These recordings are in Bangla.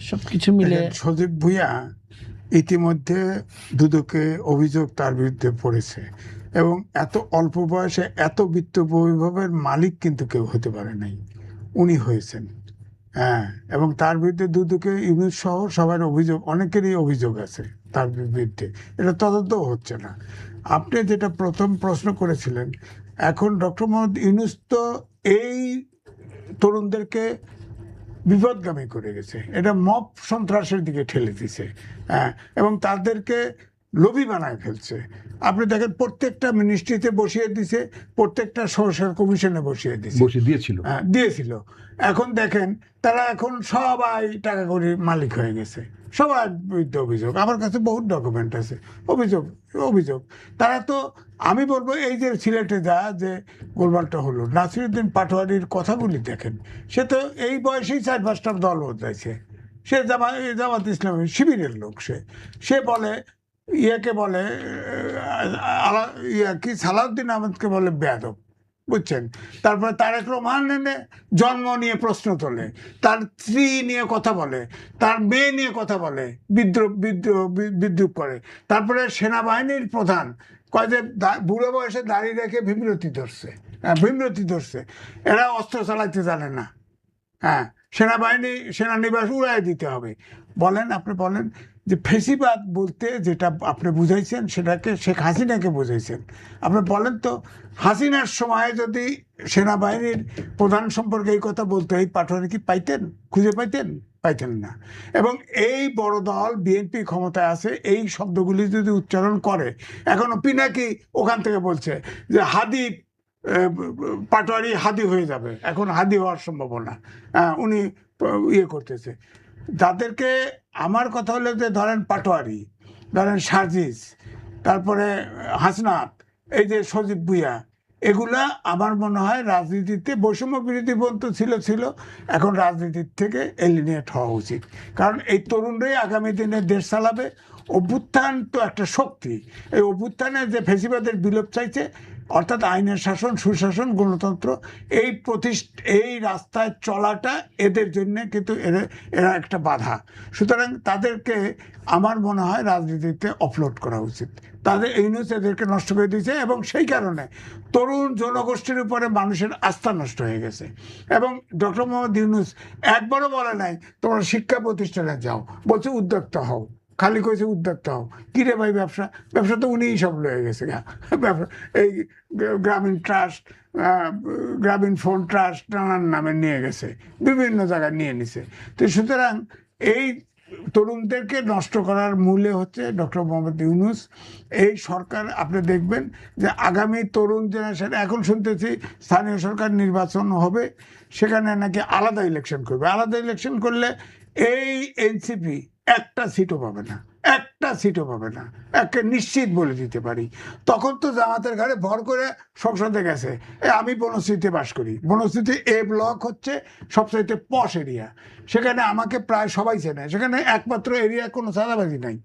সবকিছু মিলে সজীব ভুঁইয়া ইতিমধ্যে দুদকে অভিযোগ তার বিরুদ্ধে পড়েছে, এবং এত অল্প বয়সে এত বিত্ত বৈভবের মালিক কিন্তু কেউ হতে পারে নাই, উনি হয়েছেন। হ্যাঁ, এবং তার বিরুদ্ধে দুদকে ইউনূস সহ সবার অভিযোগ, অনেকেরই অভিযোগ আছে তার বিরুদ্ধে, এটা তদন্ত হচ্ছে না। আপনি যেটা প্রথম প্রশ্ন করেছিলেন, এখন ডক্টর মোহাম্মদ ইউনূস তো এই তরুণদেরকে বিপদগামী করে গেছে, এটা মব সন্ত্রাসের দিকে ঠেলে দিছে। হ্যাঁ, এবং তাদেরকে লোভী বানায় ফেলছে। আপনি দেখেন প্রত্যেকটা মিনিস্ট্রিতে বসিয়ে দিছে, প্রত্যেকটা সরকার কমিশনে বসিয়ে দিয়েছিল। এখন দেখেন তারা এখন সবাই টাকা করি মালিক হয়ে গেছে, সবার বিরুদ্ধে অভিযোগ। আমার কাছে বহুত ডকুমেন্ট আছে, অভিযোগ অভিযোগ। তারা তো, আমি বলবো এই যে সিলেটে যে গোলমালটা হলো, নাসিরুদ্দিন পাটোয়ারির কথাগুলি দেখেন, সে তো এই বয়সেই 4-5টা দল বদলাইছে। সে জামাত ইসলামী শিবিরের লোক। সে বলে ইয়াকে বলে কি সালাউদ্দিন আহমেদকে বলে বেয়াদব, বুঝছেন। তারপরে তারেক রহমান জন্ম নিয়ে প্রশ্ন তোলে, তার স্ত্রী নিয়ে কথা বলে, তার মেয়ে নিয়ে কথা বলে, বিদ্রুপ করে। তারপরে সেনাবাহিনীর প্রধান কয় যে বুড়ো বয়সে দাঁড়িয়ে রেখে বিবৃতি ধরছে, এরা অস্ত্র চালাইতে জানে না। হ্যাঁ, সেনানিবাস উড়াই দিতে হবে। আপনি বলেন যে ফেসিবাদ বলতে যেটা আপনি বুঝাইছেন, সেটাকে শেখ হাসিনাকে বুঝাইছেন। আপনি বলেন তো, হাসিনার সময় যদি সেনাবাহিনীর প্রধান সম্পর্কে এই কথা বলতে, এই পাটোয়ারি কি খুঁজে পাইতেন না। এবং এই বড় দল বিএনপি ক্ষমতায় আছে, এই শব্দগুলি যদি উচ্চারণ করে, এখনো পিনাকি ওখান থেকে বলছে যে পাটোয়ারি হাদি হয়ে যাবে, এখন হাদি হওয়ার সম্ভাবনা উনি ইয়ে করতেছে যাদেরকে। আমার কথা হলো যে ধরেন পাটোয়ারি, ধরেন সার্জিস, তারপরে হাসনাত, এই যে সজীব ভুঁইয়া, এগুলা আমার মনে হয় রাজনীতিতে বৈষম্য বিরোধী বন্ধু ছিল, এখন রাজনীতির থেকে এলিমিনেট হওয়া উচিত। কারণ এই তরুণরাই আগামী দিনে দেশ চালাবে। অভ্যুত্থান তো একটা শক্তি, এই অভ্যুত্থানে যে ফেসিবাদের বিলোপ চাইছে, অর্থাৎ আইনের শাসন, সুশাসন, গণতন্ত্র, এই রাস্তায় চলাটা এদের জন্য কিন্তু এরা একটা বাধা। সুতরাং তাদেরকে আমার মনে হয় রাজনীতিতে অফলোড করা উচিত। ইউনূস এদেরকে নষ্ট করে দিয়েছে, এবং সেই কারণে তরুণ জনগোষ্ঠীর উপরে মানুষের আস্থা নষ্ট হয়ে গেছে। এবং ডক্টর মোহাম্মদ ইউনূস একবারও বলে নাই তোমরা শিক্ষা প্রতিষ্ঠানে যাও, বলছে উদ্যোক্তা হও, খালি কইছে উদ্যোক্তা হও। কিরে ভাই, ব্যবসা তো উনিই সব লয়ে গেছে। এই গ্রামীণ ট্রাস্ট, গ্রামীণ ফোন ট্রাস্ট নানান নামে নিয়ে গেছে, বিভিন্ন জায়গায় নিয়ে নিছে। তো সুতরাং এই তরুণদেরকে নষ্ট করার মূলে হচ্ছে ডক্টর মোহাম্মদ ইউনূস। এই সরকার আপনি দেখবেন যে আগামী তরুণ জেনারেশন, এখন শুনতেছি স্থানীয় সরকার নির্বাচন হবে, সেখানে নাকি আলাদা ইলেকশন করবে। আলাদা ইলেকশন করলে এই এনসিপি একটা সিটও পাবে না, একে নিশ্চিত বলে দিতে পারি। তখন তো জামাতের ঘরে ভর করে সংসদে গেছে। আমি বনশ্রীতে বাস করি, বনশ্রীতে এ ব্লক হচ্ছে সবচাইতে পশ এরিয়া, সেখানে আমাকে প্রায় সবাই চেনে। সেখানে একমাত্র এরিয়া কোনো চাঁদাবাজি নাই।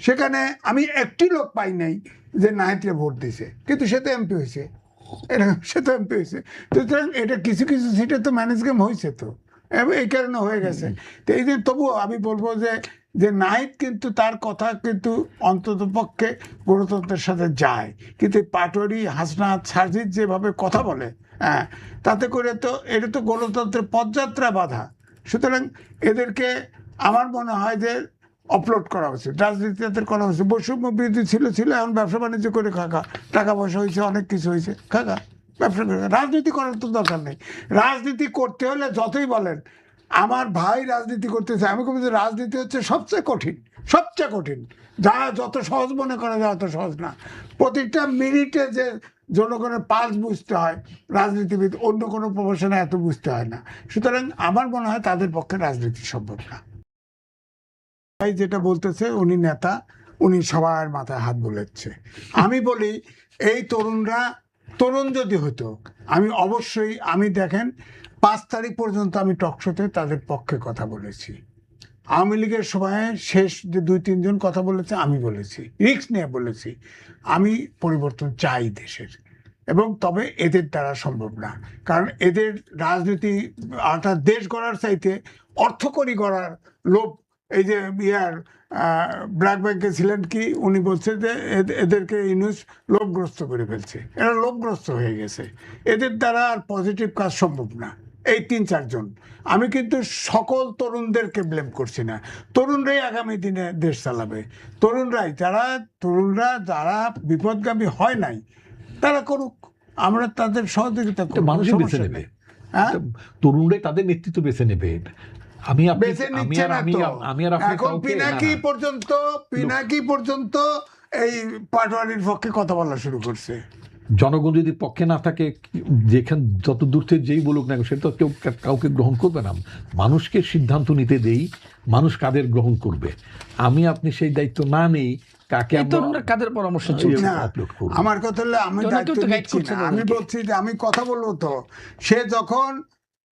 সেখানে আমি একটি লোক পাই নাই যে নাহিদকে ভোট দিছে, কিন্তু সে তো এমপি হয়েছে। সুতরাং এটা কিছু সিটে তো ম্যানেজ গেম হয়েছে, তো এই কারণে হয়ে গেছে। তো এই যে তবুও আমি বলবো যে নাহিদ কিন্তু তার কথা কিন্তু অন্তত পক্ষে গণতন্ত্রের সাথে যায়, কিন্তু পাটোয়ারি, হাসনাত, সার্জিস যেভাবে কথা বলে, হ্যাঁ, তাতে করে তো এটা তো গণতন্ত্রের পদযাত্রা বাধা। সুতরাং এদেরকে আমার মনে হয় যে অপলোড করা উচিত, রাজনীতিতে করা উচিত। বৈষম্য বিরোধী ছিল, এখন ব্যবসা বাণিজ্য করে খাকা, টাকা পয়সা হয়েছে, অনেক কিছু হয়েছে, খাকা, ব্যবসা করে। রাজনীতি করার তো দরকার নেই। রাজনীতি করতে হলে যতই বলেন আমার ভাই রাজনীতি করতেছে, আমি বলছি রাজনীতি হচ্ছে সবচেয়ে কঠিন। যা যত সহজ মনে করা যায় অত সহজ না। প্রতিটা মিনিটে যে জনগণের পালস বুঝতে হয়, রাজনীতিবিদ অন্য কোনো প্রফেশনে এত বুঝতে হয় না। সুতরাং আমার মনে হয় তাদের পক্ষে রাজনীতি সম্ভব না। ভাই যেটা বলতেছে, উনি নেতা, উনি সবার মাথায় হাত বুলাচ্ছে। আমি বলি এই তরুণ যদি হতো, আমি দেখেন 5 তারিখ পর্যন্ত আমি টকশোতে তাদের পক্ষে কথা বলেছি। আওয়ামী লীগের সময় শেষ যে 2-3 জন কথা বলেছে, আমি বলেছি, রিস্ক নিয়ে বলেছি, আমি পরিবর্তন চাই দেশের। এবং তবে এদের দ্বারা সম্ভব না, কারণ এদের রাজনীতি দেশ গড়ার চাইতে অর্থকরী গড়ার লোভ এই যে ইয়ার ব্ল্যাক ব্যাংকে ছিলেন কি, উনি বলছে যে এদেরকে ইউনূস লোভগ্রস্ত করে ফেলছে, এরা লোভগ্রস্ত হয়ে গেছে, এদের দ্বারা আর পজিটিভ কাজ সম্ভব না। এই ৩-৪ জন। আমি কিন্তু সকল তরুণদেরকে ব্লেম করছি না, তরুণরাই আগামী দিনে দেশ চালাবে। তরুণরা যারা বিপদগামী হয় নাই তারা করুক, আমরা তাদের সহযোগিতা করব। মানুষই বেছে নেবে, তরুণরাই তাদের নেতৃত্ব বেছে নেবে। পিনাকি পর্যন্ত এই পাটোয়ারির পক্ষে কথা বলা শুরু করছে। জনগণ যদি পক্ষে না থাকে, যেখানে যত দূর থেকে যেই বলুক না, সেটা তো কেউ কাউকে গ্রহণ করবে না। মানুষকে সিদ্ধান্ত নিতে দেই, মানুষ কাদের গ্রহণ করবে। আপনি সেই দায়িত্ব না নেই, কাকে কাদের পরামর্শ আমার কথা হলে আমি দায়িত্ব নিচ্ছি না, আমি বলছি যে আমি কথা বলবো তো। সে যখন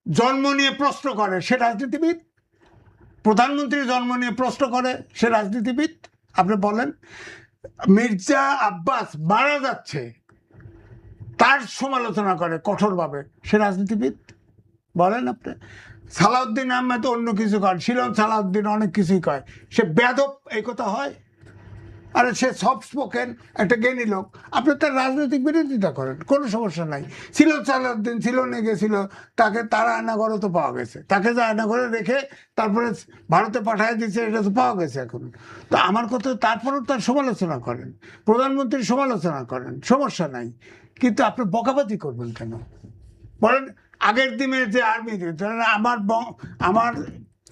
জন্ম নিয়ে প্রশ্ন করে সে রাজনীতিবিদ, প্রধানমন্ত্রী জন্ম নিয়ে প্রশ্ন করে সে রাজনীতিবিদ। আপনি বলেন, মির্জা আব্বাস মারা যাচ্ছে তার সমালোচনা করে কঠোরভাবে, সে রাজনীতিবিদ? বলেন আপনি। সালাউদ্দিন আহমেদ অন্য কিছু কয়, শিলন সালাউদ্দিন অনেক কিছুই কয়, সে বেয়াদব এই কথা হয়? আরে সে সফট স্পোকেন একটা জ্ঞানী লোক, আপনি তার রাজনৈতিক বিরোধিতা করেন, কোনো সমস্যা নাই। শিলন সালাউদ্দিন সিলনে গেছিল, তাকে তারা আয়নাঘরে তো পাওয়া গেছে, তাকে যে আয়নাঘরে রেখে তারপরে ভারতে পাঠিয়ে দিচ্ছে, এটা তো পাওয়া গেছে এখন। তো আমার কথা, তারপরেও তার সমালোচনা করেন, প্রধানমন্ত্রীর সমালোচনা করেন, সমস্যা নাই, কিন্তু আপনি বকাবাজি করবেন কেন? বলেন, আগের দিনের যে আর্মি, আমার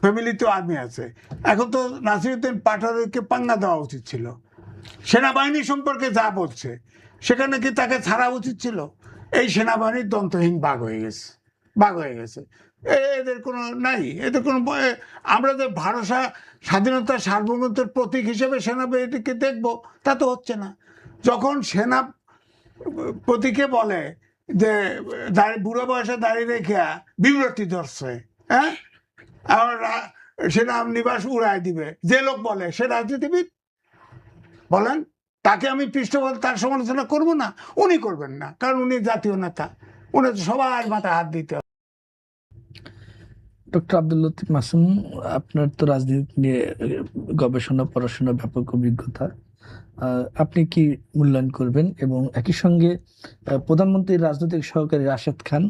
ফ্যামিলিতেও আর্মি আছে, এখন তো নাসিরউদ্দিন পাটোয়ারিকে পাঙ্গা দেওয়া উচিত ছিল। সেনাবাহিনী সম্পর্কে যা বলছে সেখানে কি তাকে ছাড়া উচিত ছিল? এই সেনাবাহিনীর দন্তহীন বাঘ হয়ে গেছে। এদের কোনো নাই, এদের কোনো, আমরা যে ভরসা স্বাধীনতা সার্বভৌমত্বের প্রতীক হিসেবে সেনাবাহিনীকে দেখবো, তা তো হচ্ছে না। যখন সেনা প্রতীকে বলে যে বুড়ো বয়সে দাঁড়িয়ে রেখে বিব্রতি ধরছে, হ্যাঁ, আর সেনা নিবাস উড়ায় দিবে, যে লোক বলে সে রাজনীতিবিদ? বলেন, তাকে আমি পৃষ্ঠপোষক তার সমালোচনা করব না? উনি করবেন না, কারণ উনি জাতীয় নেতা, উনি সবার মাথায় হাত দিতে হবে। ডক্টর আব্দুল লতিফ মাসুম, আপনার তো রাজনীতি নিয়ে গবেষণা পড়াশোনা ব্যাপক অভিজ্ঞতা, আপনি কি মূল্যায়ন করবেন? এবং একই সঙ্গে প্রধানমন্ত্রীর রাজনৈতিক সহকারী রাশেদ খান,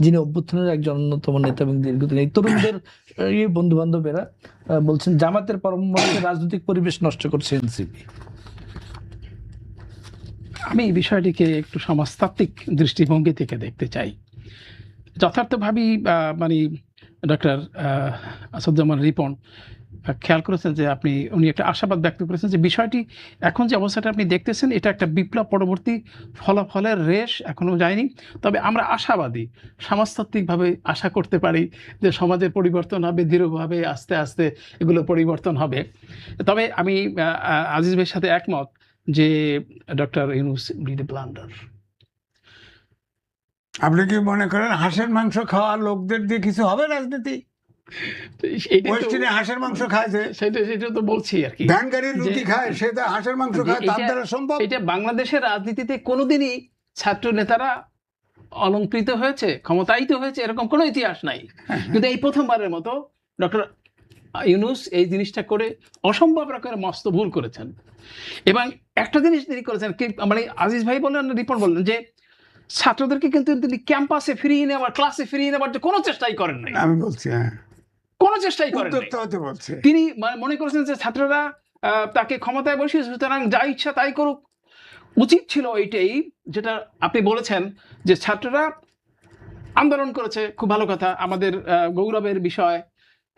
যিনি অভ্যুত্থানের একজন অন্যতম নেতা এবং দীর্ঘদিন এই তরুণদের বন্ধু বান্ধবেরা বলছেন জামাতের পরামর্শে রাজনৈতিক পরিবেশ নষ্ট করছে এনসিপি। আমি এই বিষয়টিকে একটু সমাজতাত্ত্বিক দৃষ্টিভঙ্গি থেকে দেখতে চাই। যথার্থভাবেই মানে ডক্টর আসাদুজ্জামান রিপন খেয়াল করেছেন যে উনি একটা আশাবাদ ব্যক্ত করেছেন যে বিষয়টি এখন যে অবস্থাটা আপনি দেখতেছেন, এটা একটা বিপ্লব পরবর্তী ফলাফলের রেশ এখনও যায়নি। তবে আমরা আশাবাদী, সমাজতাত্ত্বিকভাবে আশা করতে পারি যে সমাজের পরিবর্তন হবে, দৃঢ়ভাবে আস্তে আস্তে এগুলো পরিবর্তন হবে। তবে আমি আজিজ ভাইয়ের সাথে একমত যে doctor Yunus did A blunder. আপনি কি মনে করেন হাঁসের মাংস খাওয়া লোকদের দিয়ে কিছু হবে রাজনীতি? হাঁসের মাংস খায়, সেটা তো বলছি আর কি, ভ্যান গাড়ির রুটি খায়, সেটা হাঁসের মাংস খায়, তার দ্বারা সম্ভব? এটা বাংলাদেশের রাজনীতিতে কোনোদিনই ছাত্র নেতারা অলংকৃত হয়েছে, ক্ষমতায়িত হয়েছে এরকম কোনো ইতিহাস নাই। কিন্তু এই প্রথমবারের মতো ডক্টর ইউনূস এই জিনিসটা করে অসম্ভব রকমের মস্ত ভুল করেছেন। এবং একটা জিনিস তিনি করেছেন, মানে আজিজ ভাই বললেন, রিপোর্ট বললেন যে ছাত্রদেরকে কিন্তু তিনি ক্যাম্পাসে ফিরিয়ে নেওয়ার, ক্লাসে ফিরিয়ে নেওয়ার কোনো চেষ্টাই করেন নাই। আমি বলছি কোনো চেষ্টাই করেন নাই। তিনি মনে করেছেন যে ছাত্ররা তাকে ক্ষমতায় বসিয়েছে, সুতরাং যা ইচ্ছা তাই করুক। উচিত ছিল এইটাই, যেটা আপনি বলেছেন যে ছাত্ররা আন্দোলন করেছে, খুব ভালো কথা, আমাদের গৌরবের বিষয়।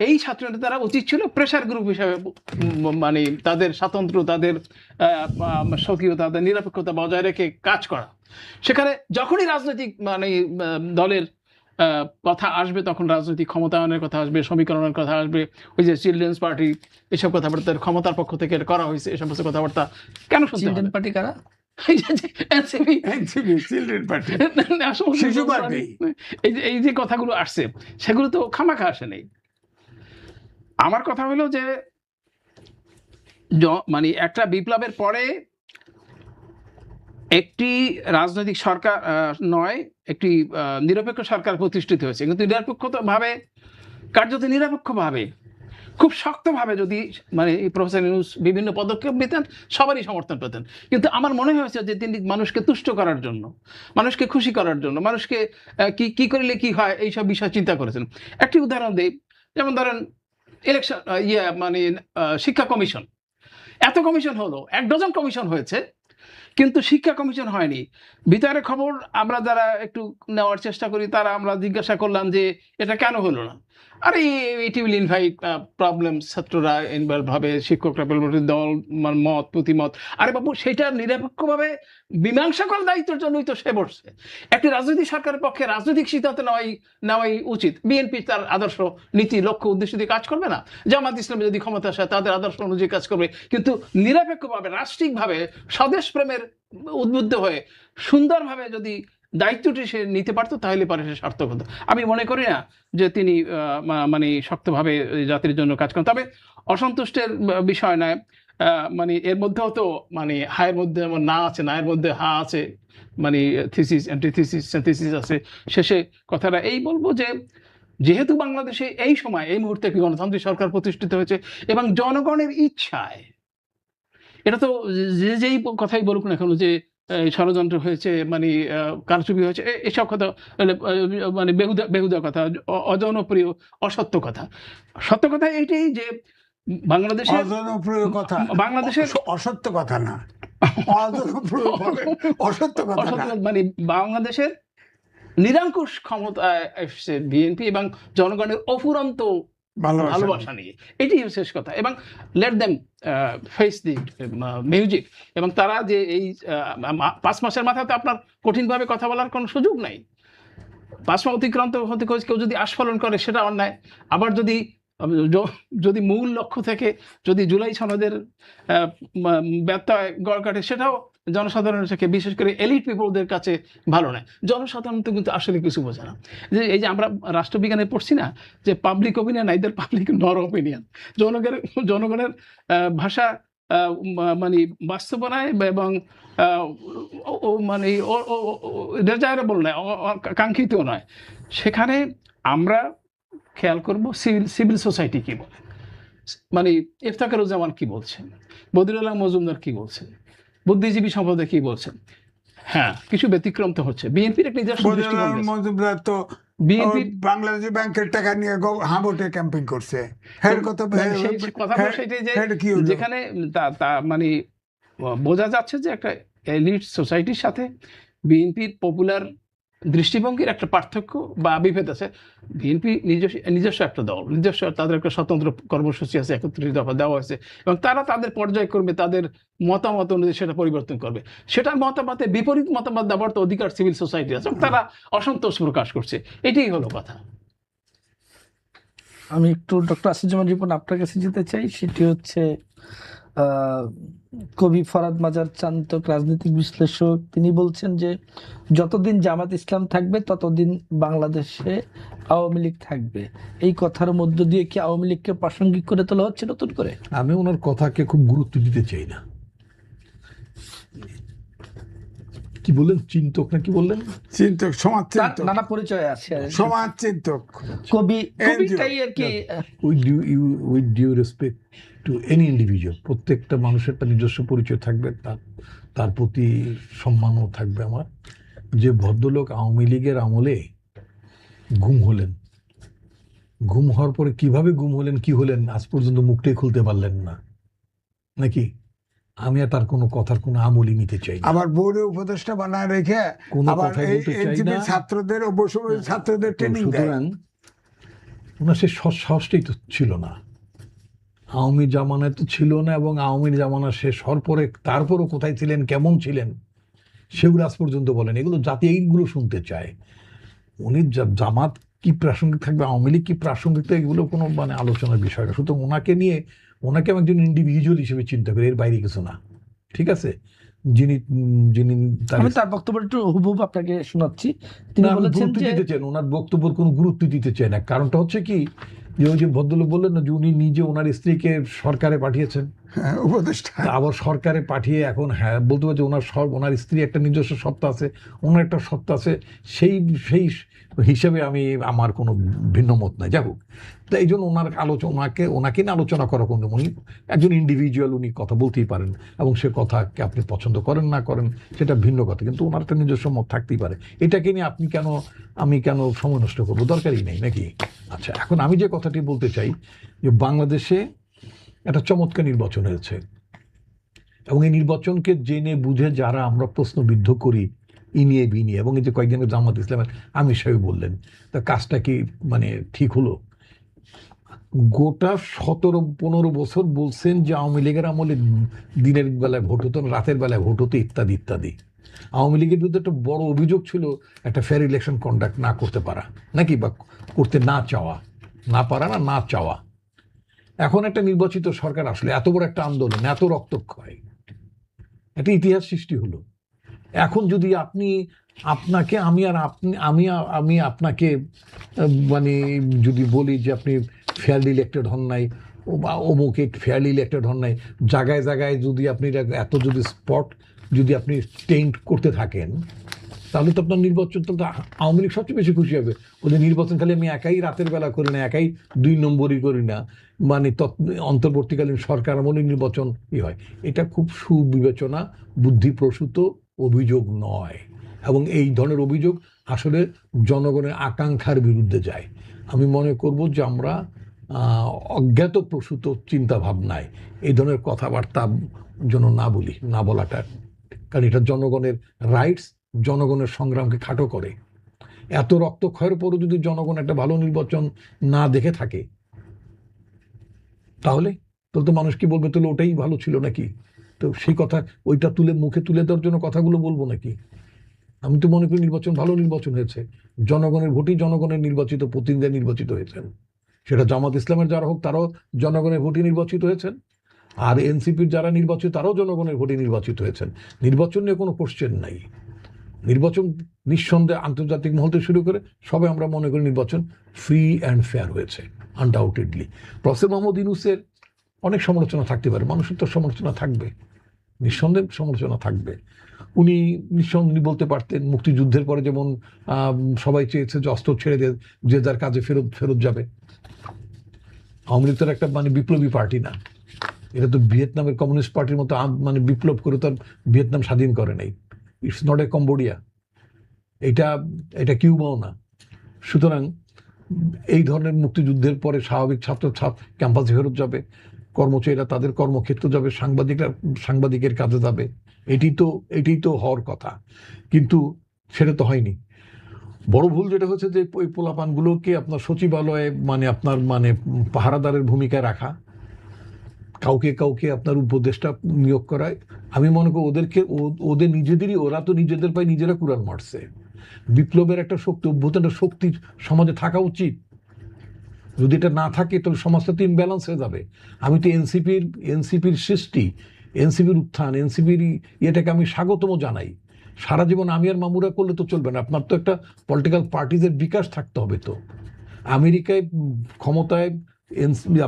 এই ছাত্র নেতারা উচিত ছিল প্রেশার গ্রুপ হিসাবে, মানে তাদের স্বাতন্ত্র্য, তাদের স্বকীয়তা, তাদের নিরপেক্ষতা বজায় রেখে কাজ করা। সেখানে যখনই রাজনৈতিক মানে দলের কথা আসবে, তখন রাজনৈতিক ক্ষমতায়নের কথা আসবে, সমীকরণের কথা আসবে, ওই যে চিলড্রেন্স পার্টি, এসব কথাবার্তা ক্ষমতার পক্ষ থেকে করা হয়েছে, এসব কথাবার্তা কেন শুনতে? চিলড্রেন পার্টি কারা? এই যে কথাগুলো আসছে, সেগুলো তো খামাখা আসে নেই। আমার কথা হলো যে মানে একটা বিপ্লবের পরে একটি রাজনৈতিক সরকার নয়, একটি নিরপেক্ষ সরকার প্রতিষ্ঠিত হয়েছে, কিন্তু নিরপেক্ষভাবে, কার্যত নিরপেক্ষভাবে খুব শক্তভাবে যদি মানে এই প্রফেসর ইউনূস বিভিন্ন পদক্ষেপ নিতেন, সবারই সমর্থন পেতেন। কিন্তু আমার মনে হয়েছে যে তিনি মানুষকে তুষ্ট করার জন্য, মানুষকে খুশি করার জন্য, মানুষকে কি করলে কি হয় এইসব বিষয় চিন্তা করেছেন। একটি উদাহরণ দিই, যেমন ধরেন ইলেকশন মানে শিক্ষা কমিশন, এত কমিশন হলো, 1 ডজন কমিশন হয়েছে, কিন্তু শিক্ষা কমিশন হয়নি। ভিতরে খবর আমরা যারা একটু নেওয়ার চেষ্টা করি তারা আমরা জিজ্ঞাসা করলাম যে এটা কেন হলো না। আরে ইট উইল ইনভাইট প্রবলেম, ছাত্ররা ইনভলভ হবে, শিক্ষকরা বলবে দল মত প্রতিমত। আরে বাবু, সেটা নিরপেক্ষভাবে মীমাংসা করার দায়িত্বের জন্যই তো সে বসছে। একটি রাজনৈতিক সরকারের পক্ষে রাজনৈতিক সিদ্ধান্ত নেওয়াই উচিত। বিএনপি তার আদর্শ, নীতি, লক্ষ্য, উদ্দেশ্য দিয়ে কাজ করবে না। জামাত ইসলামী যদি ক্ষমতা আসে তাদের আদর্শ অনুযায়ী কাজ করবে, কিন্তু নিরপেক্ষভাবে রাষ্ট্রিকভাবে স্বদেশ প্রেমের উদ্বুদ্ধ হয়ে সুন্দরভাবে যদি দায়িত্বটি সে নিতে পারতো তাহলে পারে সে সার্থক হতো। আমি মনে করি না যে তিনি মানে শক্তভাবে জাতির জন্য কাজ করেন। তবে অসন্তুষ্টের বিষয় নয়, মানে এর মধ্যেও তো মানে হায়ের মধ্যে যেমন না আছে, নায়ের মধ্যে হা আছে, মানে থিসিস, অ্যান্টিথিসিস, সিনথেসিস আছে। শেষে কথাটা এই বলবো যে যেহেতু বাংলাদেশে এই সময় এই মুহূর্তে একটি গণতান্ত্রিক সরকার প্রতিষ্ঠিত হয়েছে এবং জনগণের ইচ্ছায়, এটা তো যেই কথাই বলুক না কেন যে ষড়যন্ত্র হয়েছে, মানে কারচুপি হয়েছে, এসব কথা মানে বেহুদা কথা, অজনপ্রিয়, অসত্য কথা। সত্য কথা এইটাই যে বাংলাদেশের অজনপ্রিয় কথা, বাংলাদেশের অসত্য কথা না, অজনপ্রিয় অসত্য কথা না, মানে বাংলাদেশের নিরঙ্কুশ ক্ষমতায় এসছে বিএনপি এবং জনগণের অফুরন্ত ভালোবাসা নিয়ে, এটাই শেষ কথা। এবং লেট দেম ফেস দি মিউজিক। এবং তারা যে এই 5 মাসের মাথায় তো আপনার কঠিনভাবে কথা বলার কোনো সুযোগ নাই। 5 মাস অতিক্রান্ত হতে কেউ যদি আস্ফালন করে সেটা অন্যায়। আবার যদি মূল লক্ষ্য থেকে যদি জুলাই সনদের ব্যত্যয় গড় কাটে, সেটাও জনসাধারণের থেকে, বিশেষ করে এলিট পিপলদের কাছে ভালো নয়। জনসাধারণ তো কিন্তু আসলে কিছু বোঝে না। যে এই যে আমরা রাষ্ট্রবিজ্ঞানে পড়ছি না যে পাবলিক ওপিনিয়ন আইদার পাবলিক নর ওপিনিয়ন, জনগণের ভাষা মানে বাস্তবনায় এবং মানে ডেজায়ারেবল নয়, কাঙ্ক্ষিত নয়। সেখানে আমরা খেয়াল করব সিভিল সোসাইটি কি বলে, মানে ইফতেখারুজ্জামান কি বলছেন, বদিউল আলম মজুমদার কি বলছেন, বুদ্ধিজীবী সম্প্রদায় কি বলছেন। হ্যাঁ, কিছু ব্যতিক্রম তো হচ্ছে। বিএনপির একটা নিজস্ব দৃষ্টিকোণ আছে। মজুমদার তো বিএনপি বাংলাদেশ ব্যাংকের টাকা নিয়ে হাঁবটে ক্যাম্পেইন করছে। যেখানে মানে বোঝা যাচ্ছে যে একটা এলিট সোসাইটির সাথে বিএনপির পপুলার দৃষ্টিভঙ্গির একটা পার্থক্য বা বিভেদ আছে। বিএনপি নিজস্ব একটা দল, নিজস্ব তাদের একটা স্বতন্ত্র কর্মসূচি আছে, 31 দফা দেওয়া হয়েছে, এবং তারা তাদের পর্যায়ক্রমে তাদের মতামত অনুযায়ী সেটা পরিবর্তন করবে। সেটার মতামতে বিপরীত মতামত দেওয়ার তো অধিকার সিভিল সোসাইটি আছে, তারা অসন্তোষ প্রকাশ করছে। এটাই হলো কথা। আমি একটু ডক্টর আসিফুজ্জামান রিপন আপনার কাছে যেতে চাই। সেটি হচ্ছে কবি ফরাদ মাজার চান্তক, রাজনৈতিক বিশ্লেষক, তিনি বলছেন যে যতদিন জামাত ইসলাম থাকবে ততদিন বাংলাদেশে আওয়ামী লীগ থাকবে। এই কথার মধ্য দিয়ে কি আওয়ামী লীগকে প্রাসঙ্গিক করে তোলা হচ্ছে নতুন করে? আমি ওনার কথাকে খুব গুরুত্ব দিতে চাই না। কি বললেন, চিন্তক না কি বললেন? চিন্তক, সমাজ চিন্তক, নানা পরিচয় আছে, সমাজ চিন্তক, কবিটাই আর কি। With due respect to any individual, প্রত্যেকটা মানুষের একটা নিজস্ব পরিচয় থাকবে, তার প্রতি সম্মানও থাকবে আমার। যে ভদ্রলোক আওয়ামী লীগের আমলে গুম হলেন, গুম হওয়ার পরে কিভাবে গুম হলেন, কি হলেন, আজ পর্যন্ত মুখটাই খুলতে পারলেন না নাকি? আমি আর তার কোনো কথার কোনো আমলই নিতে চাই না। আবার বোর্ডে উপদেষ্টা বানায় রেখে আবার ছাত্রদের ছাত্রদের ট্রেনিং দেয়। সুতরাং ওনার সে সাহসটাই তো ছিল না, আওয়ামী জামানায় তো ছিল না, এবং আওয়ামী জামানা শেষ হওয়ার পরে তারপরও কোথায় ছিলেন, কেমন ছিলেন, সেগুলো আজ পর্যন্ত বলেন। এগুলো জাতি এইগুলো শুনতে চায়। উনি জামাত কি প্রাসঙ্গিক থাকবে, আওয়ামী লীগ কি প্রাসঙ্গিক, এগুলো কোনো মানে আলোচনার বিষয় না। সুতরাং ওনাকে আমি একজন ইন্ডিভিজুয়াল হিসেবে চিন্তা করি, এর বাইরে কিছু না। ঠিক আছে, যিনি আমি তার বক্তব্য একটু হুবহু আপনাকে শোনাচ্ছি। তিনি বলেছেন যে ওনার বক্তব্যের কোনো গুরুত্ব দিতে চায় না। কারণটা হচ্ছে কি, যে ওই যে ভদ্রলোক বললেন না যে উনি নিজে ওনার স্ত্রীকে সরকারে পাঠিয়েছেন, উপদেষ্টা। আবার সরকারে পাঠিয়ে এখন হ্যাঁ বলতে পারছে ওনার স্ত্রী একটা নিজস্ব সত্তা আছে, ওনার একটা সত্তা আছে, সেই সেই হিসেবে আমার কোনো ভিন্ন মত নাই। যাই হোক, তো এই জন্য ওনাকে নিয়ে আলোচনা করা কোনো, উনি একজন ইন্ডিভিজুয়াল, উনি কথা বলতেই পারেন, এবং সে কথাকে আপনি পছন্দ করেন না করেন সেটা ভিন্ন কথা, কিন্তু ওনার একটা নিজস্ব মত থাকতেই পারে। এটাকে নিয়ে আমি কেন সময় নষ্ট করবো? দরকারই নেই নাকি? আচ্ছা, এখন আমি যে কথাটি বলতে চাই যে বাংলাদেশে একটা চমৎকার নির্বাচন হয়েছে, এবং এই নির্বাচনকে জেনে বুঝে যারা আমরা প্রশ্নবিদ্ধ করি ইনিয়ে বিনিয়ে, এবং এই যে কয়েকদিন আগে জামাত ইসলামের আমির সাহেব বললেন, তা কাজটা কি ঠিক হলো? গোটা 17-15 বছর বলছেন যে আওয়ামী লীগের আমলে দিনের বেলায় ভোট হতো না, রাতের বেলায় ভোট হতো, ইত্যাদি ইত্যাদি। আওয়ামী লীগের বিরুদ্ধে একটা বড় অভিযোগ ছিল একটা ফেয়ার ইলেকশন কন্ডাক্ট না করতে পারা, নাকি বা করতে না চাওয়া, না পারা না চাওয়া। এখন একটা নির্বাচিত সরকার আসলে এত বড় একটা আন্দোলন, এত রক্তক্ষয়, একটা ইতিহাস সৃষ্টি হলো। এখন যদি আপনাকে আমি আপনাকে যদি বলি যে আপনি ফেয়ারলি ইলেক্টেড হন নাই, বা অমুকে ফেয়ারলি ইলেক্টেড হন নাই, জায়গায় জায়গায় যদি আপনি এত যদি স্পট যদি আপনি টেন্ট করতে থাকেন, তাহলে তো আপনার নির্বাচন, তো আওয়ামী লীগ সবচেয়ে বেশি খুশি হবে। ওদের নির্বাচন খালি আমি একাই রাতের বেলা করি না, একাই 2 নম্বরই করি না, অন্তর্বর্তীকালীন সরকার আমলে নির্বাচন হয়। এটা খুব সুবিবেচনা বুদ্ধিপ্রসূত অভিযোগ নয়, এবং এই ধরনের অভিযোগ আসলে জনগণের আকাঙ্ক্ষার বিরুদ্ধে যায়। আমি মনে করব যে আমরা অজ্ঞাত প্রসূত চিন্তা ভাবনায় এই ধরনের কথাবার্তা যেন না বলাটা, কারণ এটা জনগণের রাইটস, জনগণের সংগ্রামকে খাটো করে। এত রক্তক্ষয়ের পরও যদি জনগণ একটা ভালো নির্বাচন না দেখে থাকে, তাহলে তো মানুষ কি বলবে, তাহলে ওটাই ভালো ছিল নাকি? তো সেই কথা ওইটা মুখে তুলে দেওয়ার জন্য কথাগুলো বলবো নাকি? আমি তো মনে করি ভালো নির্বাচন হয়েছে, জনগণের ভোটেই জনগণের নির্বাচিত প্রতিনিধি নির্বাচিত হয়েছেন। সেটা জামাত ইসলামের যারা হোক, তারাও জনগণের ভোটে নির্বাচিত হয়েছেন, আর এনসিপির যারা নির্বাচিত তারাও জনগণের ভোটে নির্বাচিত হয়েছেন। নির্বাচন নিয়ে কোনো কোশ্চেন নাই। নির্বাচন নিঃসন্দেহে আন্তর্জাতিক মহল থেকে শুরু করে সবাই আমরা মনে করি নির্বাচন ফ্রি অ্যান্ড ফেয়ার হয়েছে, আনডাউটেডলি। প্রফেসর মোহাম্মদ ইউনূসের অনেক সমালোচনা থাকতে পারে, মানুষের তো সমালোচনা থাকবে, নিঃসন্দেহে সমালোচনা থাকবে। উনি বলতে পারতেন মুক্তিযুদ্ধের পরে যেমন সবাই চেয়েছে যে অস্ত্র ছেড়ে দিয়ে যে যার কাজে ফেরত যাবে। আওয়ামী লীগ তো একটা বিপ্লবী পার্টি না, এটা তো ভিয়েতনামের কমিউনিস্ট পার্টির মতো বিপ্লব করে তার ভিয়েতনাম স্বাধীন করে নাই। ইটস নট এ কম্বোডিয়া, এটা কিউবাও না। সুতরাং এই ধরনের মুক্তিযুদ্ধের পরে স্বাভাবিক ছাত্র ক্যাম্পাসে ফেরত যাবে, কর্মচারীরা তাদের কর্মক্ষেত্রে যাবে, সাংবাদিকের কাজে যাবে, এটি তো হওয়ার কথা, কিন্তু সেটা তো হয়নি। বড় ভুল যেটা হচ্ছে যে ওই পোলাপানগুলোকে আপনার সচিবালয়ে আপনার পাহারাদারের ভূমিকায় রাখা, কাউকে আপনার উপদেষ্টা নিয়োগ করায়। আমি মনে করি ওরা তো নিজেদের পায়ে নিজেরা কুরআন মারছে। বিপ্লবের একটা শক্তি, অভ্যুত্থানের শক্তি সমাজে থাকা উচিত। যদি এটা না থাকে তাহলে সমাজটা তো ইমব্যালেন্স হয়ে যাবে। আমি তো এনসিপির সৃষ্টি, এনসিপির উত্থান, এনসিপির এটাকে আমি স্বাগতম জানাই। সারা জীবন আমি আর মামুরা করলে তো চলবে না, আপনার তো একটা পলিটিক্যাল পার্টিজের বিকাশ থাকতে হবে। তো আমেরিকায় ক্ষমতায়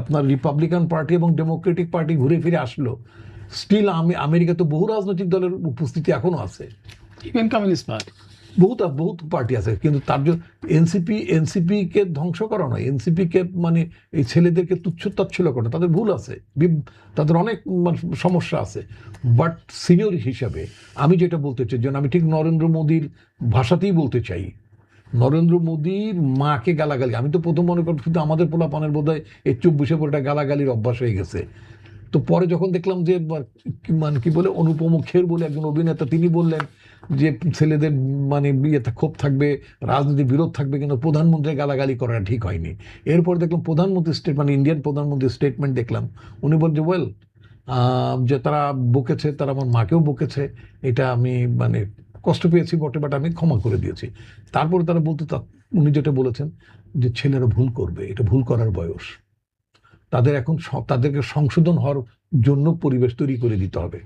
আপনার রিপাবলিকান পার্টি এবং ডেমোক্রেটিক পার্টি ঘুরে ফিরে আসলো, স্টিল আমেরিকা তো বহু রাজনৈতিক দলের উপস্থিতি এখনো আছে, ইভেন কমিউনিস্ট পার্টি, বহুত পার্টি আছে। কিন্তু তার জন্য এনসিপিকে ধ্বংস করা নয়, এনসিপিকে এই ছেলেদেরকে তুচ্ছ-তাচ্ছিল্য করা, তাদের ভুল আছে, তাদের অনেক সমস্যা আছে। বাট সিনিয়র হিসাবে আমি যেটা বলতে চাই, যেন আমি ঠিক নরেন্দ্র মোদীর ভাষাতেই বলতে চাই, নরেন্দ্র মোদীর মাকে গালাগালি, আমি তো প্রথম মনে করি শুধু আমাদের পোলাপানের বোধহয় এই 24-এ পরে গালাগালির অভ্যাস হয়ে গেছে। তো পরে যখন দেখলাম যে কি বলে অনুপম খের বলে একজন অভিনেতা, তিনি বললেন যে ছেলেদের ইয়েতে ক্ষোভ থাকবে, রাজনীতি বিরোধ থাকবে, কিন্তু প্রধানমন্ত্রী গালাগালি করাটা ঠিক হয়নি। এরপর দেখলাম প্রধানমন্ত্রী ইন্ডিয়ান প্রধানমন্ত্রীর স্টেটমেন্ট দেখলাম, উনি বলছে যে তারা বকেছে, তারা আমার মাকেও বকেছে, এটা আমি কষ্ট পেয়েছি বটে, বাট আমি ক্ষমা করে দিয়েছি। তারপরে তারা উনি যেটা বলেছেন যে ছেলেরা ভুল করবে, এটা ভুল করার বয়স, তাদেরকে সংশোধন হওয়ার জন্য পরিবেশ তৈরি করে দিতে হবে।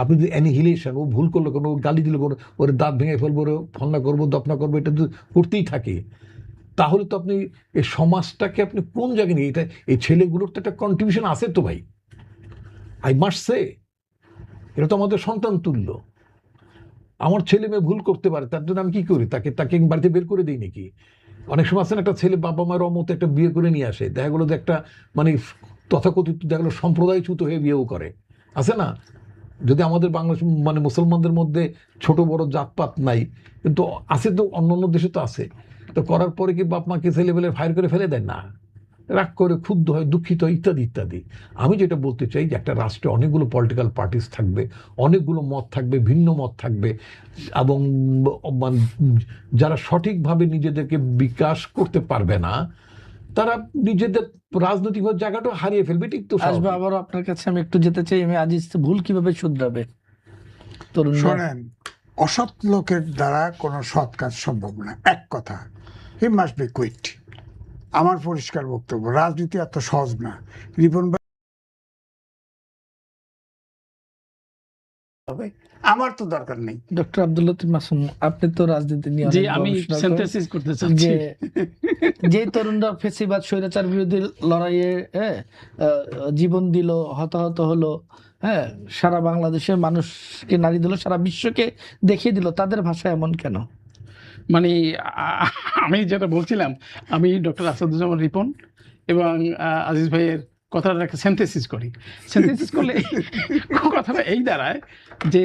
আপনি যদি অ্যানিহিলেশন, ও ভুল করলো কোনো, গালি দিল কোনো, ওর দাঁত ভেঙে ফেলবো, ফলনা করবো, দপনা করবো, এটা যদি করতেই থাকে, তাহলে তো আপনি এই সমাজটাকে আপনি কোন জায়গায় নিয়ে, এই ছেলেগুলোর তো একটা কন্ট্রিবিউশন আছে তো ভাই। আই মাস্ট সে, এটা তো আমাদের সন্তান তুল্য। আমার ছেলে মেয়ে ভুল করতে পারে, তার জন্য আমি কি করি? তাকে বাড়িতে বের করে দিই নাকি? অনেক সময় আছে না, একটা ছেলে বাবা মায়ের অমতে একটা বিয়ে করে নিয়ে আসে, দেখা গেলো যে একটা মানে তথাকথিত দেখা গেলো সম্প্রদায়চ্যুত হয়ে বিয়েও করে, আছে না? যদি আমাদের বাংলাদেশ মানে মুসলমানদের মধ্যে ছোট বড় জাতপাত নাই, কিন্তু আছে তো, অন্য অন্য দেশে তো আছে। তো করার পরে কি বাপ মাকে ছেলেবেলে ফায়ার করে ফেলে দেয় না, রাগ করে ক্ষুব্ধ হয়, দুঃখিত হয়, ইত্যাদি ইত্যাদি। আমি যেটা বলতে চাই যে একটা রাষ্ট্রে অনেকগুলো পলিটিক্যাল পার্টিস থাকবে, অনেকগুলো মত থাকবে, ভিন্ন মত থাকবে, এবং যারা সঠিকভাবে নিজেদেরকে বিকাশ করতে পারবে না তারা নিজেদের রাজনৈতিক জায়গাটা হারিয়ে ফেলবে। ঠিক তো আসবে আবারও আপনার কাছে আমি একটু যেতে চাই, আমি আজিজ ভুল কিভাবে শুধরাবে তরুণরা? শোনেন, অসৎ লোকের দ্বারা কোনো সৎ কাজ সম্ভব না, এক কথা। He must be quit. আমার পরিষ্কার বক্তব্য, রাজনীতি এত সহজ না। রিপন ভাই, আমার তো দরকার নেই। ডক্টর আব্দুল লতিফ মাসুম, আপনি তো রাজনীতি নিয়ে জি, অনেক আমি গবেষণা করেন। সিনথেসিস করতে চাচ্ছি যে যেই তরুণরা ফেসিবাদ স্বৈরাচার বিরোধী লড়াইয়ে জীবন দিল, হতাহত হলো, হ্যাঁ, সারা বাংলাদেশের মানুষকে নারী দিল, সারা বিশ্বকে দেখিয়ে দিল, তাদের ভাষা এমন কেন? মানে আমি যেটা বলছিলাম, আমি ডক্টর আসাদুজ্জামান রিপন এবং আজিজ ভাইয়ের কথাটা একটা সিনথেসিস করি। সিনথেসিস করলে কথাটা এই দাঁড়ায় যে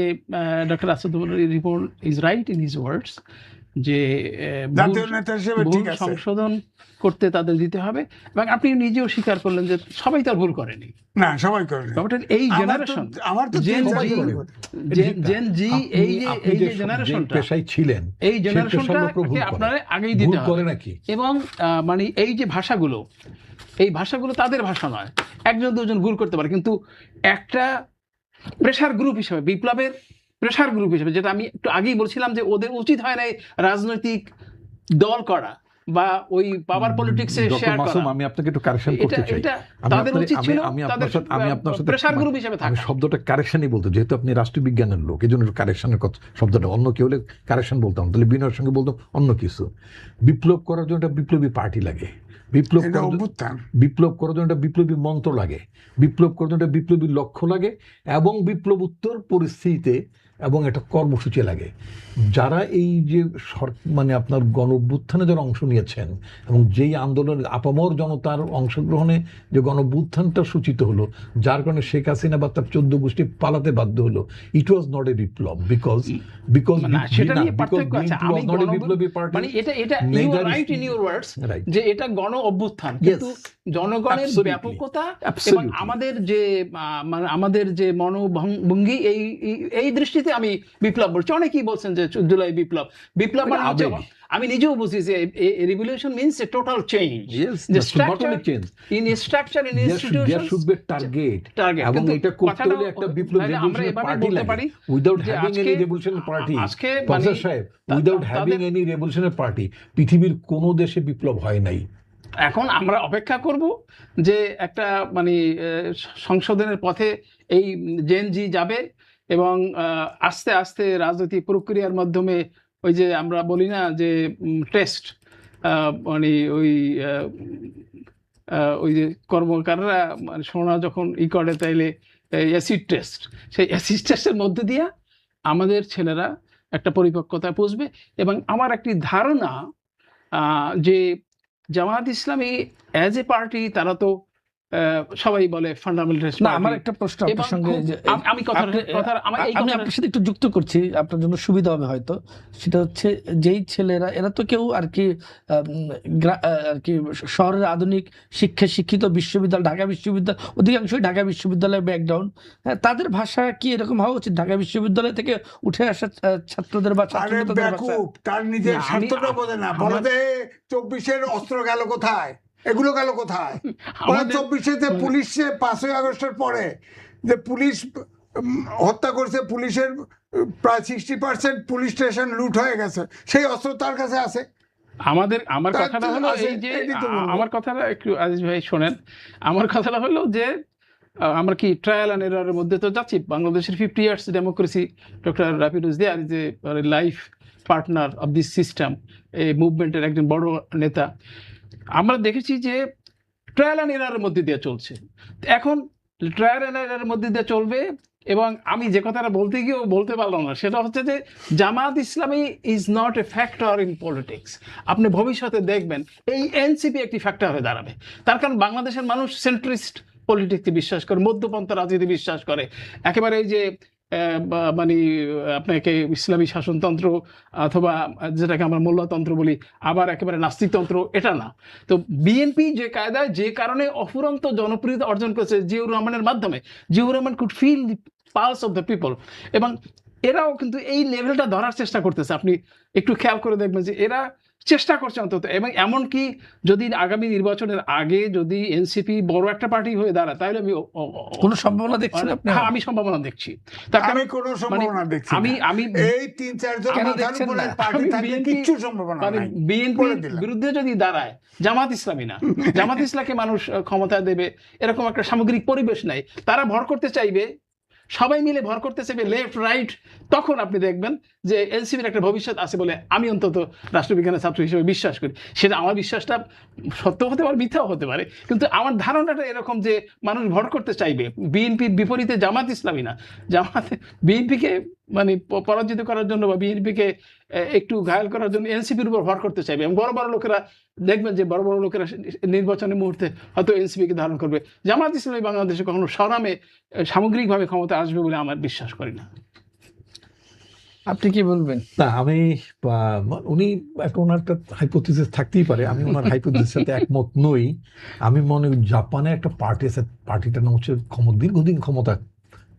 doctor Asaduzzaman Ripon is right in his words, যে জাতীয় নেতা হিসেবে ভুল ঠিক আছে। সংশোধন করতে তাদের দিতে হবে, এবং আপনি নিজেও স্বীকার করলেন যে সবাই তার ভুল করেনি। না, সবাই করে। ব্যাপারটা এই জেনারেশন, আমার তো জেন সবাই জি, করে। জেন জি, এই যে জেনারেশনটা, পেশায় ছিলেন, এই জেনারেশনটাকে আপনারা আগেই দিতে হবে। নাকি? এবং মানে এই যে ভাষাগুলো, এই ভাষাগুলো তাদের ভাষা নয়। একজন দুজন ভুল করতে পারে, কিন্তু একটা প্রেশার গ্রুপ হিসেবে, বিপ্লবের প্রেশার গ্রুপ হিসেবে, যেটা আমি একটু আগেই বলছিলাম যে ওদের উচিত হয় না এই রাজনৈতিক দল করা বা ওই পাওয়ার পলিটিক্সে শেয়ার করা। আমি আপনাকে একটু কারেকশন করতে চাই। তাদের উচিত ছিল আমি তাদের আপনার সাথে প্রেশার গ্রুপ হিসেবে আমি থাকা। শব্দটা কারেকশনই বলতে, যেহেতু আপনি রাষ্ট্রবিজ্ঞানের লোক, এই জন্য কারেকশনের কথা, শব্দটা অন্য কেউ হলে কারেকশন বলতাম, তাহলে বিনয়ের সঙ্গে বলতাম অন্য কিছু। বিপ্লব করার জন্য একটা বিপ্লবী পার্টি লাগে, বিপ্লব করার জন্য একটা বিপ্লবী মন্ত্র লাগে, বিপ্লব করার জন্য একটা বিপ্লবী লক্ষ্য লাগে, এবং বিপ্লব উত্তর পরিস্থিতিতে এবং একটা কর্মসূচি লাগে। যারা এই যে মানে আপনার গণ অভ্যুত্থানে যারা অংশ নিয়েছেন, এবং যেই আন্দোলনের আপামর জনতার অংশগ্রহণে যে গণ অভ্যুত্থানটা সূচিত হলো, যার কারণে শেখ হাসিনা বা তার 14 গোষ্ঠী পালাতে বাধ্য হলো, ইট was not a Biplab, because সেটা নিয়ে পার্থক্য আছে। আমি বিপ্লবী পার্টি, মানে এটা you are right in your words, যে এটা গণ অভ্যুত্থান, কিন্তু জনগণের ব্যাপকতা এবং আমাদের যে মানে আমাদের যে মনোভঙ্গি, এই দৃষ্টিতে আমি বিপ্লব বলছি। অনেকেই বলছেন যে জুলাই বিপ্লব, বিপ্লব মানে হচ্ছে, আমি নিজেও বুঝি যে revolution means a total change, যে structure in structure in institutions should be target, এবং এটা করতে হলে একটা বিপ্লবী রেভলিউশনারি পার্টি লাগে, without having any revolutionary party. Professor সাহেব, without having any revolutionary party পৃথিবীর কোনো দেশে বিপ্লব হয় নাই। এখন আমরা অপেক্ষা করব যে একটা মানে সংশোধনের পথে এই জেন জি যাবে, এবং আস্তে আস্তে রাজনৈতিক প্রক্রিয়ার মাধ্যমে ওই যে আমরা বলি না যে টেস্ট, মানে ওই যে কর্মকাররা মানে সোনা যখন করে তাইলে অ্যাসিড টেস্ট, সেই অ্যাসিড টেস্টের মধ্যে দিয়ে আমাদের ছেলেরা একটা পরিপক্কতায় পৌঁছবে। এবং আমার একটি ধারণা যে জামায়াত ইসলামী অ্যাজ এ পার্টি, তারা তো সবাই বলে ফান্ডামেন্টালিস্ট। না, আমার একটা প্রশ্ন আপনার সঙ্গে, আমি আপনার সাথে একটু যুক্ত করছি, আপনার জন্য সুবিধা হবে হয়তো। সেটা হচ্ছে, যেই ছেলেরা, এরা তো কেউ আর কি শহরের আধুনিক শিক্ষা শিক্ষিত, বিশ্ববিদ্যালয়, ঢাকা বিশ্ববিদ্যালয়, অধিকাংশই ঢাকা বিশ্ববিদ্যালয়ের ব্যাকগ্রাউন্ড, হ্যাঁ, তাদের ভাষা কি এরকম হওয়া উচিত? ঢাকা বিশ্ববিদ্যালয় থেকে উঠে আসা ছাত্রদের বা ছাত্রীদের ভাষা, তার নিজের স্বার্থটা বোঝে না। বলতে 24-এর অস্ত্র গেল কোথায়, এগুলো গেল কোথায়? 24-এতে পুলিশে 5ই আগস্টের পরে যে পুলিশ হত্যা করছে, পুলিশের প্রায় 60% পুলিশ স্টেশন লুট হয়ে গেছে, সেই অস্ত্র তার কাছে আছে। আমার কথাটা হলো এই যে, আমার কথাটা একটু আজিজ ভাই শোনেন, আমার কথাটা হলো যে আমরা কি ট্রায়াল অ্যান্ড এররের মধ্যে তো যাচ্ছি। বাংলাদেশের 50 years democracy, doctor Rafidus there is a life partner of this system, এই মুভমেন্টের একজন বড় নেতা। আমরা দেখেছি যে ট্রায়াল অ্যান্ড এররের মধ্যে দিয়ে চলছে। এখন ট্রায়াল এন্ড এররের মধ্যে দিয়ে চলবে। এবং আমি যে কথাটা বলতে গিয়েও বলতে পারলাম না, সেটা হচ্ছে যে Jamaat Islami is not a factor in politics. আপনি ভবিষ্যতে দেখবেন এই এনসিপি একটি ফ্যাক্টর হয়ে দাঁড়াবে। তার কারণ বাংলাদেশের মানুষ সেন্ট্রিস্ট পলিটিক্সে বিশ্বাস করে, মধ্যপন্থা রাজনীতি বিশ্বাস করে। একেবারে এই যে মানে আপনাকে ইসলামী শাসনতন্ত্র অথবা যেটাকে আমরা মোল্লাতন্ত্র বলি, আবার একেবারে নাস্তিকতন্ত্র, এটা না। তো বিএনপি যে কায়দায় যে কারণে অফুরন্ত জনপ্রিয়তা অর্জন করেছে জিয়াউর রহমানের মাধ্যমে, Ziaur Rahman could feel the pulse of the people, এবং এরাও কিন্তু এই লেভেলটা ধরার চেষ্টা করতেছে। আপনি একটু খেয়াল করে দেখবেন যে এরা চেষ্টা করছে অন্তত। এবং এমনকি যদি আগামী নির্বাচনের আগে যদি এনসিপি বড় একটা পার্টি হয়ে দাঁড়ায়, তাহলে আমি কোনো সম্ভাবনা দেখছেন আপনি? হ্যাঁ, আমি সম্ভাবনা দেখছি। তার কারণ আমি কোনো সম্ভাবনা দেখছি না। আমি এই 3-4 জন কেন মাথার দেখছেন উপরে না? পার্টি আমি থাকলে BNP কিচ্ছু সম্ভাবনা মানে নাই। বিএনপির বলে দিলাম। বিরুদ্ধে যদি দাঁড়ায়, জামাত ইসলামী না, জামাত ইসলামকে মানুষ ক্ষমতা দেবে এরকম একটা সামগ্রিক পরিবেশ নাই। তারা ভর করতে চাইবে, সবাই মিলে ভর করতে চাইবে, লেফট রাইট। তখন আপনি দেখবেন যে এনসিপির একটা ভবিষ্যৎ আছে বলে আমি অন্তত রাষ্ট্রবিজ্ঞানের ছাত্র হিসেবে বিশ্বাস করি। সেটা আমার বিশ্বাসটা সত্য হতে পারে, মিথ্যাও হতে পারে, কিন্তু আমার ধারণাটা এরকম যে মানুষ ভর করতে চাইবে। বিএনপির বিপরীতে জামাত ইসলামী না, জামাত বিএনপিকে মানে পরাজিত করার জন্য বা বিএনপিকে একটু ঘায়াল করার জন্য এনসিপির উপর ভর করতে চাইবে। এবং বড় বড় লোকেরা দেখবেন যে বড় বড় লোকেরা নির্বাচনের মুহূর্তে হয়তো এনসিপিকে ধারণ করবে। জামাত ইসলামী বাংলাদেশে কখনো সংগ্রামে সামগ্রিকভাবে ক্ষমতা আসবে বলে আমার বিশ্বাস করি না। আপনি কি বলবেন? না, আমি উনি একটা ওনার একটা হাইপোথিসিস থাকতেই পারে, আমি ওনার হাইপোথিসিসের সাথে একমত নই। আমি মনে করি জাপানে একটা পার্টি আছে, পার্টিটার নাম হচ্ছে দীর্ঘদিন ক্ষমতা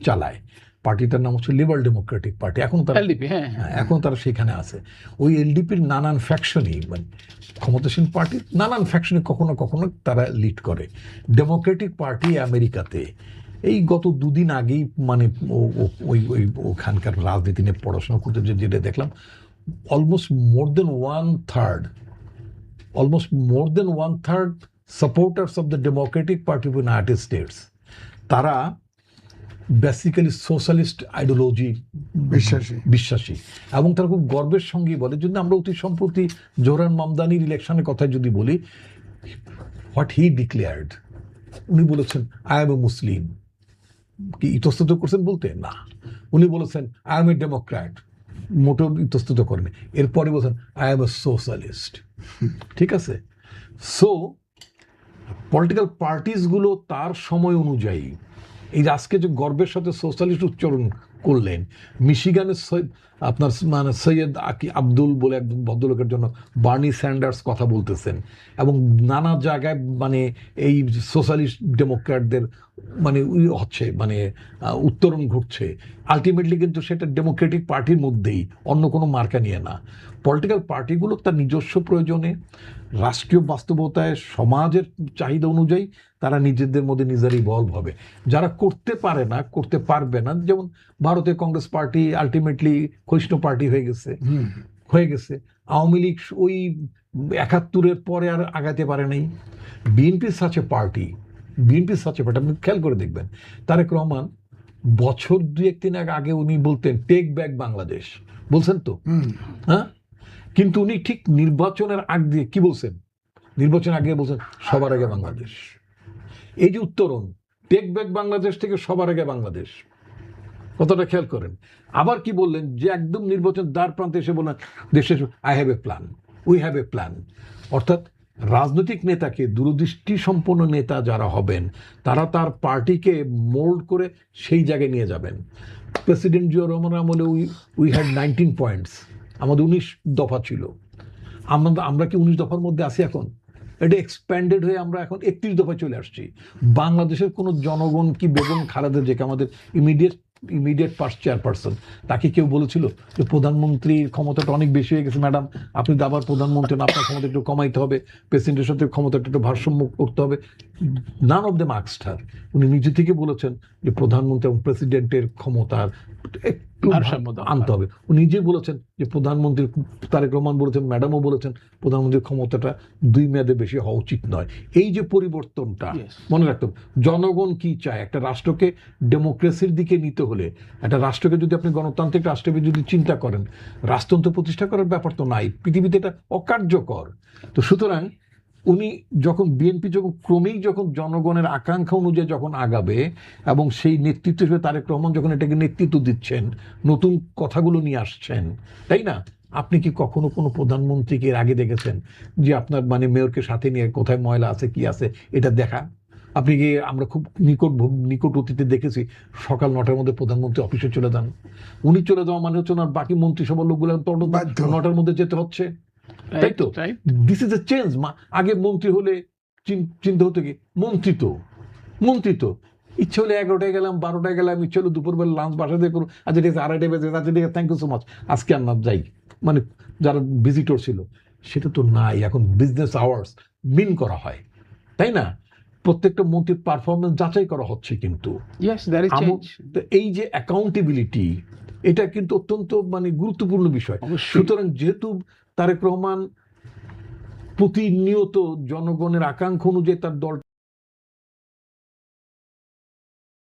চালায়, পার্টিটার নাম হচ্ছে লিবারেল ডেমোক্রেটিক পার্টি। এখন তারা এলডিপি, হ্যাঁ, এখন তারা সেখানে আছে। ওই এলডিপির নানান ফ্যাকশনই, মানে ক্ষমতাসীন পার্টির নানান ফ্যাকশনে কখনো কখনো তারা লিড করে। ডেমোক্রেটিক পার্টি আমেরিকাতে এই গত দুদিন আগেই মানে ওই ওই ওখানকার রাজনীতি নিয়ে পড়াশোনা করতে যেটা দেখলাম, almost more than one third supporters of the Democratic Party of United States, তারা বেসিক্যালি সোশ্যালিস্ট আইডিওলজি বিশ্বাসী। এবং তারা খুব গর্বের সঙ্গেই বলে, যদি আমরা অতি সম্প্রতি জোহরান মামদানির ইলেকশনের কথা যদি বলি, হোয়াট হি ডিক্লেয়ার্ড, উনি বলেছেন আই এম এ মুসলিম। কি ইতস্তত করছেন বলতে? না, উনি বলেছেন আই এম এ ডেমোক্র্যাট, মোটেও ইতস্তত করেন। এরপরে বলছেন আই এম এ সোশ্যালিস্ট। ঠিক আছে? সো পলিটিক্যাল পার্টিসগুলো তার সময় অনুযায়ী এই আজকে যে গর্বের সাথে সোশ্যালিস্ট উচ্চারণ করলেন, মিশিগানের আপনার মানে সৈয়দ আব্দুল বলে একজন ভদ্রলোকের জন্য বার্নি স্যান্ডার্স কথা বলতেছেন, এবং নানা জায়গায় মানে এই সোশ্যালিস্ট ডেমোক্র্যাটদের মানে হচ্ছে মানে উত্তরণ ঘটছে। আলটিমেটলি কিন্তু সেটা ডেমোক্রেটিক পার্টির মধ্যেই, অন্য কোনো মার্কা নিয়ে না। পলিটিক্যাল পার্টিগুলো তার নিজস্ব প্রয়োজনে, রাষ্ট্রীয় বাস্তবতায়, সমাজের চাহিদা অনুযায়ী তারা নিজেদের মধ্যে নিজেরাই ইভলভ হবে। যারা করতে পারে না, করতে পারবে না, যেমন ভারতীয় কংগ্রেস পার্টি আলটিমেটলি ক্ষয়িষ্ণু পার্টি হয়ে গেছে। আওয়ামী লীগ ওই ৭১-এর পরে আর আগাতে পারে নাই। বিএনপি সাচে পার্টি, আপনি খেয়াল করে দেখবেন, তারেক রহমান বছর ২-৩ আগে উনি বলতেন টেক ব্যাক বাংলাদেশ, বলছেন তো, হ্যাঁ? কিন্তু উনি ঠিক নির্বাচনের আগ দিয়ে কি বলছেন? নির্বাচন আগে বলছেন সবার আগে বাংলাদেশ। এই যে উত্তরণ, টেক ব্যাক বাংলাদেশ থেকে সবার আগে বাংলাদেশ, কতটা খেয়াল করেন। আবার কি বললেন যে একদম নির্বাচন দ্বার প্রান্তে এসে বললেন দেশে I have a plan, we have a plan. অর্থাৎ রাজনৈতিক নেতাকে, দূরদৃষ্টি সম্পন্ন নেতা যারা হবেন, তারা তার পার্টিকে মোল্ড করে সেই জায়গায় নিয়ে যাবেন। প্রেসিডেন্ট জিয়াউর রহমান আমলে উই হ্যাড 19 পয়েন্টস, আমাদের 19 দফা ছিল। আমরা কি 19 দফার মধ্যে আছি এখন? এটা এক্সপ্যান্ডেড হয়ে আমরা এখন 31 দফায় চলে আসছি। বাংলাদেশের কোনো জনগণ কি বেগম খালেদা জিয়াকে, আমাদের ইমিডিয়েট ফার্স্ট চেয়ারপারসন, তাকে কেউ বলেছিল যে প্রধানমন্ত্রীর ক্ষমতাটা অনেক বেশি হয়ে গেছে ম্যাডাম, আপনি আবার প্রধানমন্ত্রী, আপনার ক্ষমতা একটু কমাইতে হবে, প্রেসিডেন্টের সাথে ক্ষমতাটা একটু ভারসাম্য করতে হবে? নান অফ দ্য আস্কড হার। উনি নিজে থেকে বলেছেন যে প্রধানমন্ত্রী এবং প্রেসিডেন্টের ক্ষমতার একটু আনতে হবে। উনি নিজেই বলেছেন যে প্রধানমন্ত্রী, তারেক রহমান বলেছেন, ম্যাডামও বলেছেন, প্রধানমন্ত্রীর ক্ষমতাটা 2 মেয়াদে বেশি হওয়া উচিত নয়। এই যে পরিবর্তনটা মনে রাখতে হবে। জনগণ কি চায়? একটা রাষ্ট্রকে ডেমোক্রেসির দিকে নিতে হলে, একটা রাষ্ট্রকে যদি আপনি গণতান্ত্রিক রাষ্ট্রকে যদি চিন্তা করেন, রাজতন্ত্র প্রতিষ্ঠা করার ব্যাপার তো নাই, পৃথিবীতে এটা অকার্যকর। তো সুতরাং উনি যখন বিএনপি যখন ক্রমেই যখন জনগণের আকাঙ্ক্ষা অনুযায়ী যখন আগাবে এবং সেই নেতৃত্ব হিসেবে তারেক রহমান যখন এটাকে নেতৃত্ব দিচ্ছেন, নতুন কথাগুলো নিয়ে আসছেন, তাই না? আপনি কি কখনো কোনো প্রধানমন্ত্রীকে এর আগে দেখেছেন যে আপনার মানে মেয়রকে সাথে নিয়ে কোথায় ময়লা আছে কি আছে এটা দেখা? আপনি কি, আমরা খুব নিকট অতীতে দেখেছি সকাল 9টার মধ্যে প্রধানমন্ত্রী অফিসে চলে যান। উনি চলে যাওয়া মানে হচ্ছে ওনার বাকি মন্ত্রিসভার লোকগুলো বাধ্য। 9টার মধ্যে যেতে হচ্ছে, তাই তো? Right? This is a change. আগে মন্ত্রী হলে চিন্তা হতো কি, মন্ত্রী তো ইচ্ছে হলে 11টায় গেলাম, 12টায় গেলাম, ইচ্ছে হলে দুপুরবেলা লাঞ্চ বাসা দিয়ে করুন, আচ্ছা ঠিক আছে 2:30 বেজে, আচ্ছা ঠিক আছে থ্যাংক ইউ সো মাচ, আজকে আর না যাই, মানে যারা ভিজিটর ছিল। সেটা তো নাই, এখন বিজনেস আওয়ার্স মিন করা হয়, তাই না? প্রত্যেকটা মন্ত্রীর পারফরমেন্স যাচাই করা হচ্ছে। কিন্তু Yes, there is change. তো এই যে অ্যাকাউন্টেবিলিটি, এটা কিন্তু অত্যন্ত মানে গুরুত্বপূর্ণ বিষয়। অবশ্যই। সুতরাং যেহেতু তারেক রহমান প্রতিনিয়ত জনগণের আকাঙ্ক্ষা অনুযায়ী তার দল